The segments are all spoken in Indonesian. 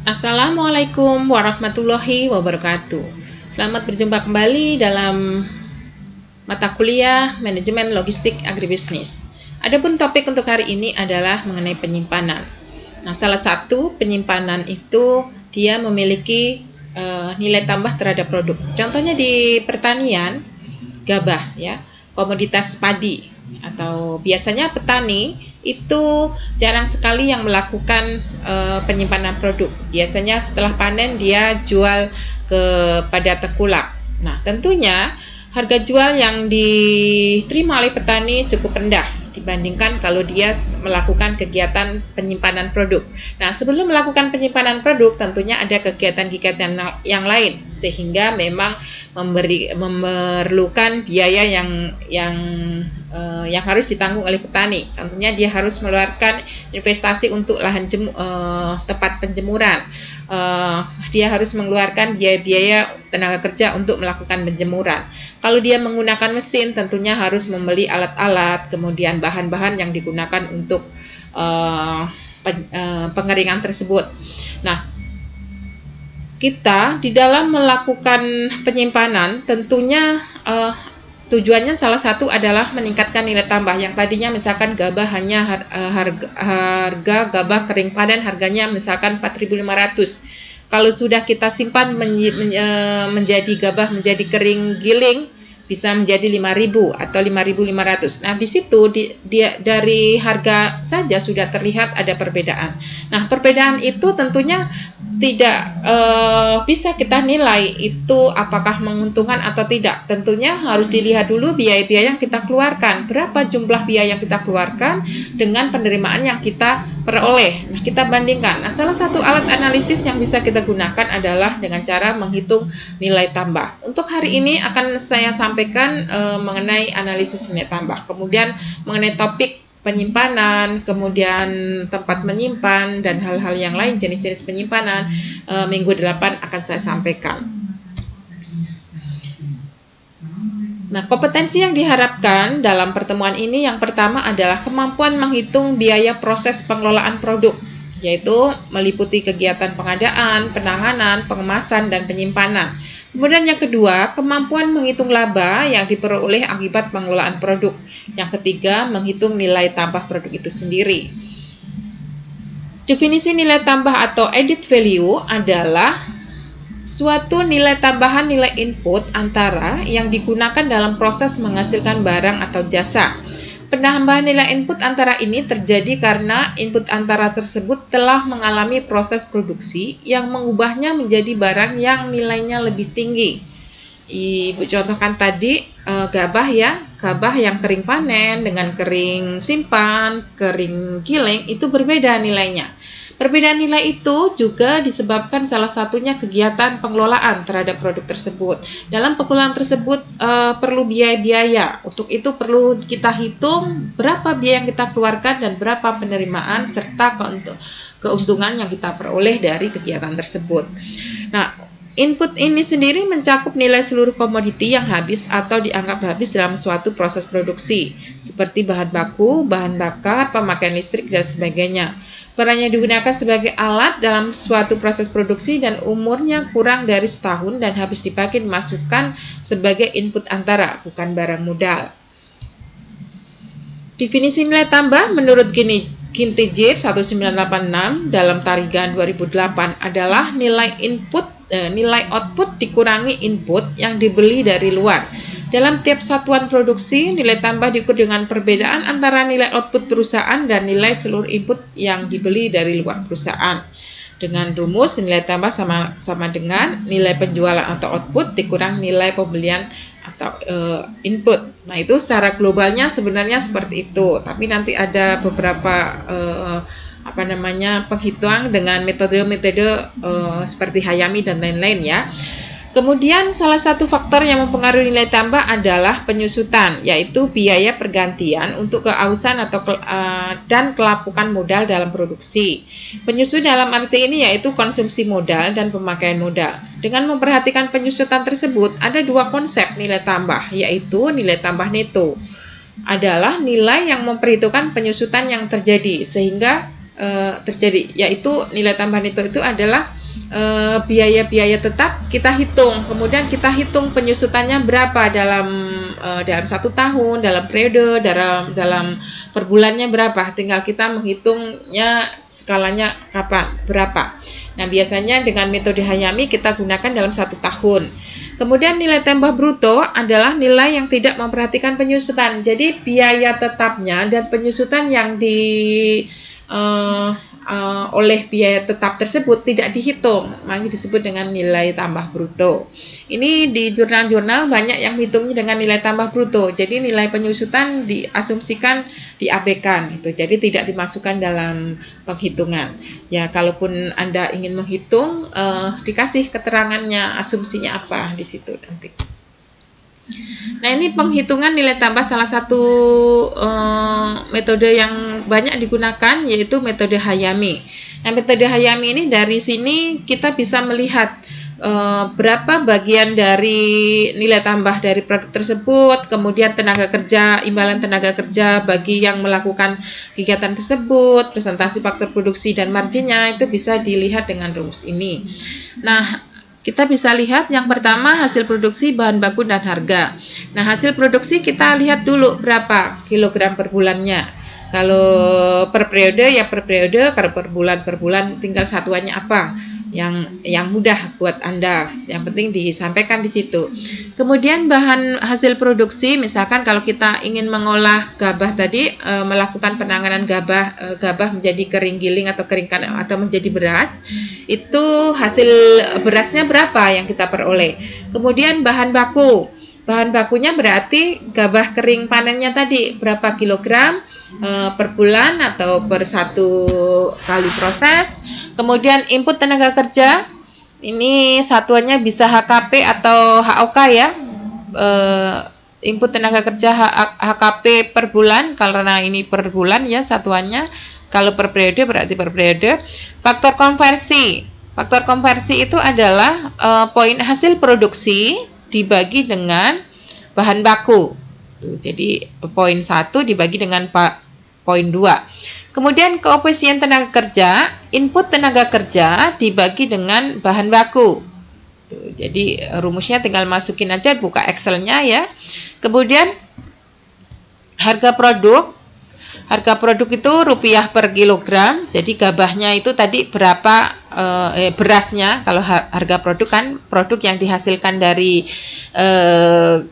Assalamualaikum warahmatullahi wabarakatuh. Selamat berjumpa kembali dalam mata kuliah Manajemen Logistik Agribisnis. Adapun topik untuk hari ini adalah mengenai penyimpanan. Nah, salah satu penyimpanan itu dia memiliki nilai tambah terhadap produk. Contohnya di pertanian, gabah ya, komoditas padi atau biasanya petani itu jarang sekali yang melakukan penyimpanan produk. Biasanya setelah panen dia jual kepada tengkulak. Nah, tentunya harga jual yang diterima oleh petani cukup rendah dibandingkan kalau dia melakukan kegiatan penyimpanan produk. Nah, sebelum melakukan penyimpanan produk tentunya ada kegiatan-kegiatan yang lain sehingga memang memerlukan biaya yang harus ditanggung oleh petani. Contohnya dia harus mengeluarkan investasi untuk lahan tempat penjemuran. Dia harus mengeluarkan biaya-biaya tenaga kerja untuk melakukan penjemuran. Kalau dia menggunakan mesin, tentunya harus membeli alat-alat, kemudian bahan-bahan yang digunakan untuk pengeringan tersebut. Nah, kita di dalam melakukan penyimpanan tentunya tujuannya salah satu adalah meningkatkan nilai tambah. Yang tadinya misalkan gabah hanya harga gabah kering panen harganya misalkan 4.500. Kalau sudah kita simpan menjadi gabah menjadi kering giling bisa menjadi 5.000 atau 5.500. Nah, di situ dari harga saja sudah terlihat ada perbedaan. Nah, perbedaan itu tentunya tidak bisa kita nilai itu apakah menguntungkan atau tidak. Tentunya harus dilihat dulu biaya-biaya yang kita keluarkan. Berapa jumlah biaya yang kita keluarkan dengan penerimaan yang kita peroleh. Nah, kita bandingkan. Nah, salah satu alat analisis yang bisa kita gunakan adalah dengan cara menghitung nilai tambah. Untuk hari ini akan saya sampaikan mengenai analisis nilai tambah. Kemudian mengenai topik penyimpanan, kemudian tempat menyimpan, dan hal-hal yang lain jenis-jenis penyimpanan minggu 8 akan saya sampaikan. Nah, kompetensi yang diharapkan dalam pertemuan ini yang pertama adalah kemampuan menghitung biaya proses pengelolaan produk, yaitu meliputi kegiatan pengadaan, penanganan, pengemasan, dan penyimpanan. Kemudian yang kedua, kemampuan menghitung laba yang diperoleh akibat pengelolaan produk. Yang ketiga, menghitung nilai tambah produk itu sendiri. Definisi nilai tambah atau added value adalah suatu nilai tambahan nilai input antara yang digunakan dalam proses menghasilkan barang atau jasa. Penambahan nilai input antara ini terjadi karena input antara tersebut telah mengalami proses produksi yang mengubahnya menjadi barang yang nilainya lebih tinggi. Ibu contohkan tadi gabah ya, gabah yang kering panen dengan kering simpan, kering giling itu berbeda nilainya. Perbedaan nilai itu juga disebabkan salah satunya kegiatan pengelolaan terhadap produk tersebut. Dalam pengelolaan tersebut perlu biaya-biaya. Untuk itu perlu kita hitung berapa biaya yang kita keluarkan dan berapa penerimaan serta keuntungan yang kita peroleh dari kegiatan tersebut. Nah, input ini sendiri mencakup nilai seluruh komoditi yang habis atau dianggap habis dalam suatu proses produksi, seperti bahan baku, bahan bakar, pemakaian listrik, dan sebagainya. Barang yang digunakan sebagai alat dalam suatu proses produksi dan umurnya kurang dari setahun dan habis dipakai dimasukkan sebagai input antara, bukan barang modal. Definisi nilai tambah menurut Kintijer 1986 dalam Tarigan 2008 adalah nilai output dikurangi input yang dibeli dari luar. Dalam tiap satuan produksi, nilai tambah diukur dengan perbedaan antara nilai output perusahaan dan nilai seluruh input yang dibeli dari luar perusahaan. Dengan rumus nilai tambah sama dengan nilai penjualan atau output dikurang nilai pembelian atau input. Nah, itu secara globalnya sebenarnya seperti itu. Tapi nanti ada beberapa penghitungan dengan metode-metode seperti Hayami dan lain-lain ya. Kemudian salah satu faktor yang mempengaruhi nilai tambah adalah penyusutan, yaitu biaya pergantian untuk keausan dan kelapukan modal dalam produksi. Penyusut dalam arti ini yaitu konsumsi modal dan pemakaian modal. Dengan memperhatikan penyusutan tersebut, ada dua konsep nilai tambah, yaitu nilai tambah neto adalah nilai yang memperhitungkan penyusutan yang terjadi, sehingga terjadi, yaitu nilai tambahan itu adalah biaya-biaya tetap kita hitung, kemudian kita hitung penyusutannya berapa dalam 1 tahun, dalam periode, dalam per bulannya berapa, tinggal kita menghitungnya skalanya kapan, berapa. Nah, biasanya dengan metode Hayami kita gunakan dalam 1 tahun. Kemudian nilai tambah bruto adalah nilai yang tidak memperhatikan penyusutan. Jadi biaya tetapnya dan penyusutan yang oleh biaya tetap tersebut tidak dihitung, makanya disebut dengan nilai tambah bruto. Ini di jurnal-jurnal banyak yang menghitungnya dengan nilai tambah bruto. Jadi nilai penyusutan diasumsikan diabaikan, itu jadi tidak dimasukkan dalam penghitungan. Ya, kalaupun Anda ingin menghitung, dikasih keterangannya, asumsinya apa di situ nanti. Nah, ini penghitungan nilai tambah salah satu metode yang banyak digunakan, yaitu metode Hayami. Nah, metode Hayami ini dari sini kita bisa melihat berapa bagian dari nilai tambah dari produk tersebut, kemudian tenaga kerja, imbalan tenaga kerja bagi yang melakukan kegiatan tersebut, presentasi faktor produksi dan marginnya, itu bisa dilihat dengan rumus ini. Nah, kita bisa lihat yang pertama hasil produksi, bahan baku, dan harga. Nah, hasil produksi kita lihat dulu berapa kilogram per bulannya. Kalau per periode ya per periode, kalau per bulan tinggal satuannya apa. Yang mudah buat Anda. Yang penting disampaikan di situ. Kemudian bahan hasil produksi, misalkan kalau kita ingin mengolah gabah tadi, melakukan penanganan gabah menjadi kering giling atau keringkan atau menjadi beras, itu hasil berasnya berapa yang kita peroleh. Kemudian bahan baku. Bahan bakunya berarti gabah kering panennya tadi berapa kilogram per bulan atau per 1 kali proses. Kemudian input tenaga kerja, ini satuannya bisa HKP atau HOK ya. Input tenaga kerja HKP per bulan, karena ini per bulan ya satuannya. Kalau per periode berarti per periode. Faktor konversi. Faktor konversi itu adalah poin hasil produksi dibagi dengan bahan baku. Jadi poin 1 dibagi dengan poin 2. Kemudian koefisien tenaga kerja, input tenaga kerja dibagi dengan bahan baku. Jadi rumusnya tinggal masukin aja, buka Excel-nya ya. Kemudian harga produk. Harga produk itu rupiah per kilogram. Jadi gabahnya itu tadi berapa, berasnya. Kalau harga produk kan produk yang dihasilkan dari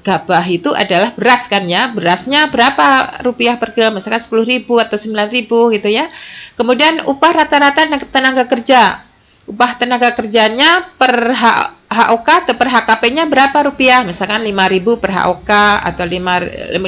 gabah itu adalah beras kan ya. Berasnya berapa rupiah per kilo, misalkan 10.000 atau 9.000 gitu ya. Kemudian upah rata-rata tenaga kerja. Upah tenaga kerjanya per HOK atau per HKP-nya berapa rupiah? Misalkan 5.000 per HOK atau 50.000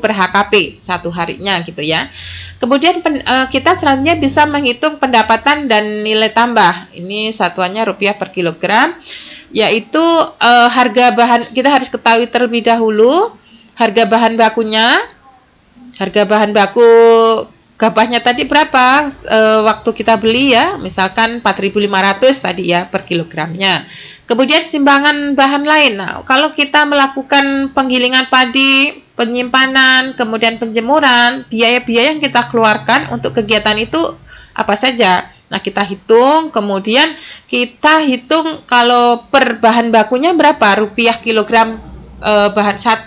per HKP satu harinya gitu ya. Kemudian kita selanjutnya bisa menghitung pendapatan dan nilai tambah. Ini satuannya rupiah per kilogram, yaitu harga bahan, kita harus ketahui terlebih dahulu harga bahan bakunya. Harga bahan baku gabahnya tadi berapa waktu kita beli ya, misalkan 4.500 tadi ya per kilogramnya. Kemudian timbangan bahan lain. Nah, kalau kita melakukan penggilingan padi, penyimpanan, kemudian penjemuran, biaya-biaya yang kita keluarkan untuk kegiatan itu apa saja. Nah, kita hitung, kemudian kita hitung kalau per bahan bakunya berapa rupiah kilogram, bahan 1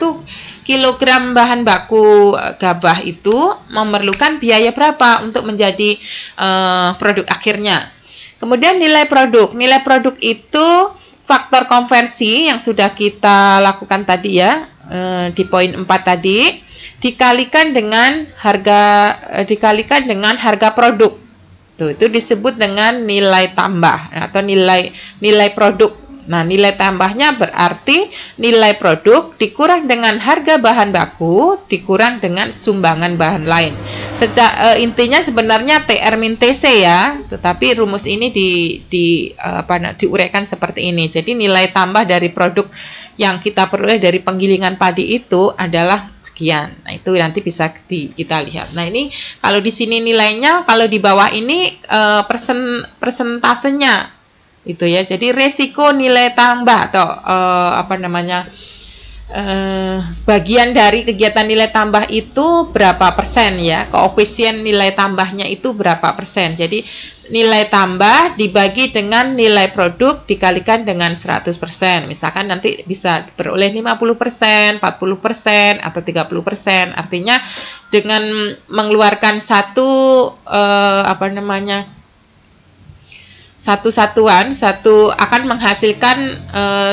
kilogram bahan baku gabah itu memerlukan biaya berapa untuk menjadi produk akhirnya. Kemudian nilai produk. Nilai produk itu faktor konversi yang sudah kita lakukan tadi ya, di poin 4 tadi, dikalikan dengan harga produk. Tuh, itu disebut dengan nilai tambah atau nilai produk. Nah, nilai tambahnya berarti nilai produk dikurang dengan harga bahan baku dikurang dengan sumbangan bahan lain. Intinya sebenarnya TR-TC ya, tetapi rumus ini diuraikan seperti ini. Jadi nilai tambah dari produk yang kita peroleh dari penggilingan padi itu adalah sekian. Nah, itu nanti bisa kita lihat. Nah, ini kalau di sini nilainya, kalau di bawah ini persentasenya itu ya. Jadi resiko nilai tambah atau bagian dari kegiatan nilai tambah itu berapa persen ya, koefisien nilai tambahnya itu berapa persen. Jadi nilai tambah dibagi dengan nilai produk dikalikan dengan 100%. Misalkan nanti bisa beroleh 50%, 40%, atau 30%. Artinya dengan mengeluarkan satu akan menghasilkan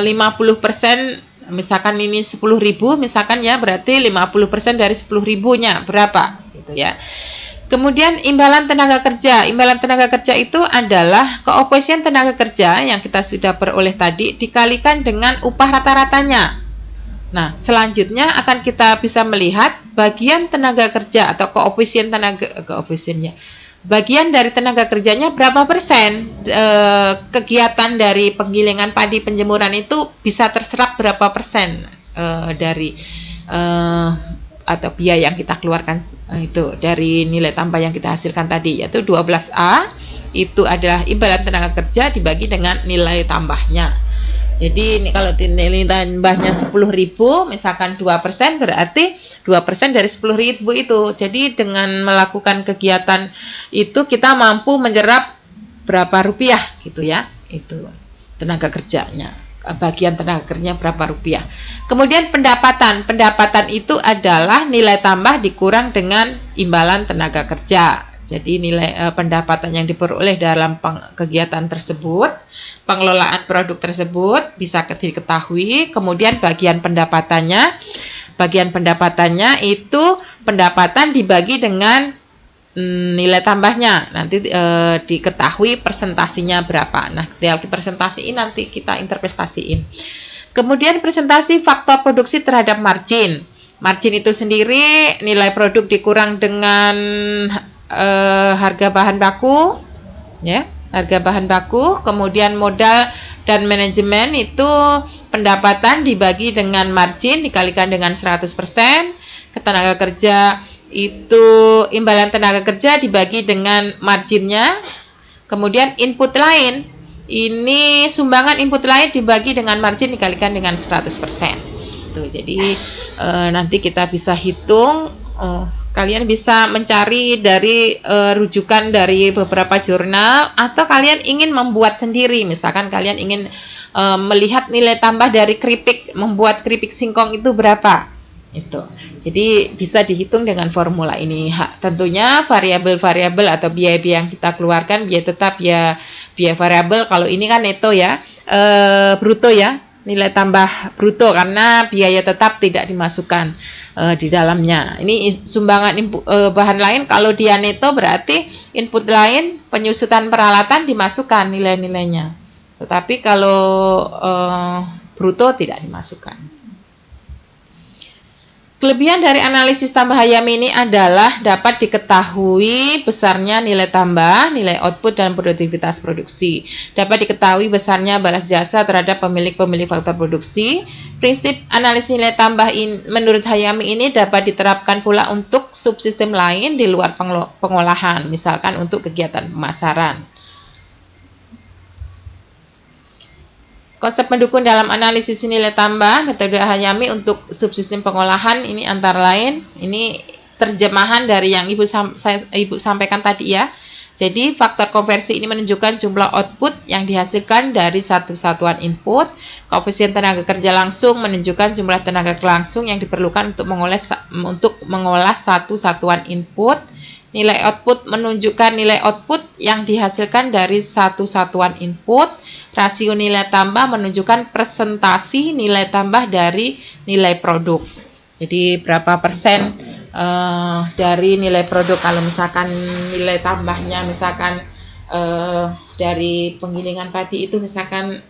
50%. Misalkan ini 10.000, misalkan ya, berarti 50% dari 10.000-nya berapa gitu ya. Kemudian imbalan tenaga kerja. Imbalan tenaga kerja itu adalah koefisien tenaga kerja yang kita sudah peroleh tadi dikalikan dengan upah rata-ratanya. Nah, selanjutnya akan kita bisa melihat bagian tenaga kerja atau koefisiennya. Bagian dari tenaga kerjanya berapa persen, kegiatan dari penggilingan padi penjemuran itu bisa terserap berapa persen dari atau biaya yang kita keluarkan itu dari nilai tambah yang kita hasilkan tadi, yaitu 12A itu adalah imbalan tenaga kerja dibagi dengan nilai tambahnya. Jadi ini kalau nilai tambahnya 10.000, misalkan 2%, berarti 2% dari 10.000 itu. Jadi dengan melakukan kegiatan itu kita mampu menyerap berapa rupiah gitu ya. Itu tenaga kerjanya. Bagian tenaga kerjanya berapa rupiah. Kemudian pendapatan. Pendapatan itu adalah nilai tambah dikurang dengan imbalan tenaga kerja. Jadi nilai pendapatan yang diperoleh dalam kegiatan tersebut, pengelolaan produk tersebut bisa diketahui. Kemudian bagian pendapatannya itu pendapatan dibagi dengan nilai tambahnya. Nanti diketahui presentasinya berapa. Nah, dari presentasi ini nanti kita interpretasiin. Kemudian presentasi faktor produksi terhadap margin. Margin itu sendiri nilai produk dikurang dengan harga bahan baku, ya, harga bahan baku. Kemudian modal dan manajemen itu pendapatan dibagi dengan margin dikalikan dengan 100%. Ketenaga kerja itu imbalan tenaga kerja dibagi dengan marginnya. Kemudian input lain, ini sumbangan input lain dibagi dengan margin dikalikan dengan 100%. Tuh, jadi nanti kita bisa hitung. Kalian bisa mencari dari rujukan dari beberapa jurnal, atau kalian ingin membuat sendiri. Misalkan kalian ingin melihat nilai tambah dari keripik, membuat keripik singkong itu berapa. Itu. Jadi bisa dihitung dengan formula ini. Tentunya variabel-variabel atau biaya-biaya yang kita keluarkan, biaya tetap ya, biaya variabel. Kalau ini kan neto ya, bruto ya, nilai tambah bruto, karena biaya tetap tidak dimasukkan di dalamnya. Ini sumbangan bahan lain, kalau dia neto berarti input lain, penyusutan peralatan dimasukkan nilai-nilainya. Tetapi kalau bruto tidak dimasukkan. Kelebihan dari analisis tambah Hayami ini adalah dapat diketahui besarnya nilai tambah, nilai output, dan produktivitas produksi. Dapat diketahui besarnya balas jasa terhadap pemilik-pemilik faktor produksi. Prinsip analisis nilai tambah menurut Hayami ini dapat diterapkan pula untuk subsistem lain di luar pengolahan, misalkan untuk kegiatan pemasaran. Konsep pendukung dalam analisis nilai tambah metode Hayami untuk subsistem pengolahan ini antara lain, ini terjemahan dari yang Ibu sampaikan tadi ya. Jadi faktor konversi ini menunjukkan jumlah output yang dihasilkan dari satu satuan input. Koefisien tenaga kerja langsung menunjukkan jumlah tenaga langsung yang diperlukan untuk mengolah satu satuan input. Nilai output menunjukkan nilai output yang dihasilkan dari satu satuan input. Rasio nilai tambah menunjukkan presentasi nilai tambah dari nilai produk. Jadi berapa persen dari nilai produk, kalau misalkan nilai tambahnya misalkan dari penggilingan padi itu misalkan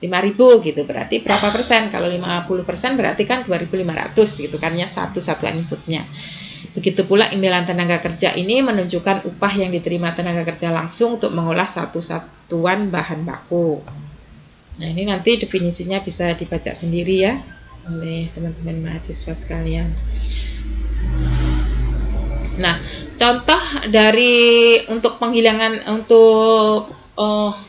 5.000 gitu, berarti berapa persen? Kalau 50% berarti kan 2.500 gitu kan ya, satu satuan inputnya. Begitu pula imbalan tenaga kerja ini menunjukkan upah yang diterima tenaga kerja langsung untuk mengolah satu satuan bahan baku. Nah, ini nanti definisinya bisa dibaca sendiri ya oleh teman-teman mahasiswa sekalian. Nah, contoh dari untuk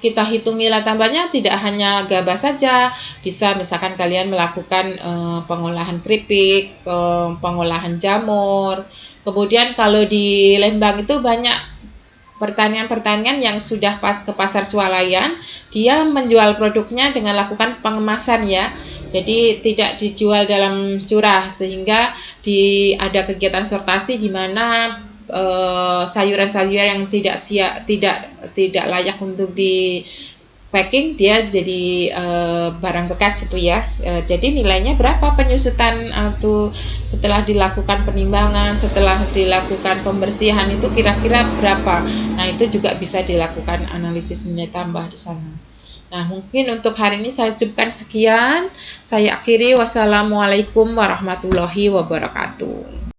kita hitung nilai tambahnya tidak hanya gabah saja, bisa misalkan kalian melakukan pengolahan keripik, pengolahan jamur. Kemudian kalau di Lembang itu banyak pertanian-pertanian yang sudah ke pasar swalayan, dia menjual produknya dengan lakukan pengemasan ya. Jadi tidak dijual dalam curah, sehingga ada kegiatan sortasi di mana sayuran-sayuran yang tidak layak untuk di packing dia jadi barang bekas itu ya. Jadi nilainya berapa penyusutan atau setelah dilakukan penimbangan, setelah dilakukan pembersihan itu kira-kira berapa. Nah, itu juga bisa dilakukan analisis nilai tambah di sana. Nah, mungkin untuk hari ini saya cukupkan sekian. Saya akhiri. Wassalamualaikum warahmatullahi wabarakatuh.